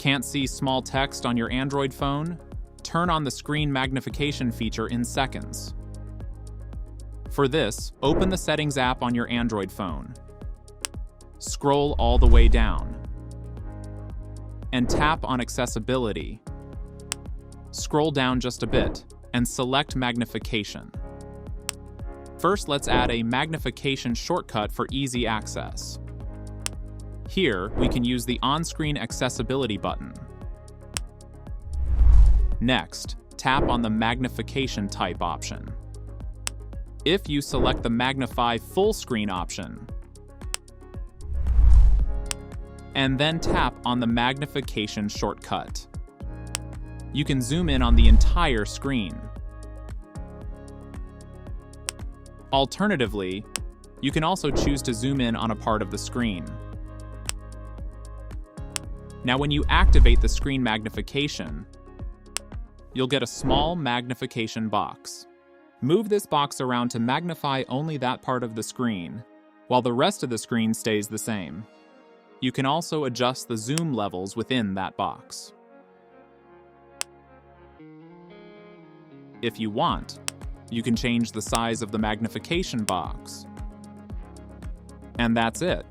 Can't see small text on your Android phone? Turn on the screen magnification feature in seconds. For this, open the Settings app on your Android phone. Scroll all the way down and tap on Accessibility. Scroll down just a bit and select Magnification. First, let's add a magnification shortcut for easy access. Here, we can use the on-screen accessibility button. Next, tap on the magnification type option. If you select the Magnify Full Screen option, and then tap on the magnification shortcut, you can zoom in on the entire screen. Alternatively, you can also choose to zoom in on a part of the screen. Now, when you activate the screen magnification, you'll get a small magnification box. Move this box around to magnify only that part of the screen, while the rest of the screen stays the same. You can also adjust the zoom levels within that box. If you want, you can change the size of the magnification box. And that's it.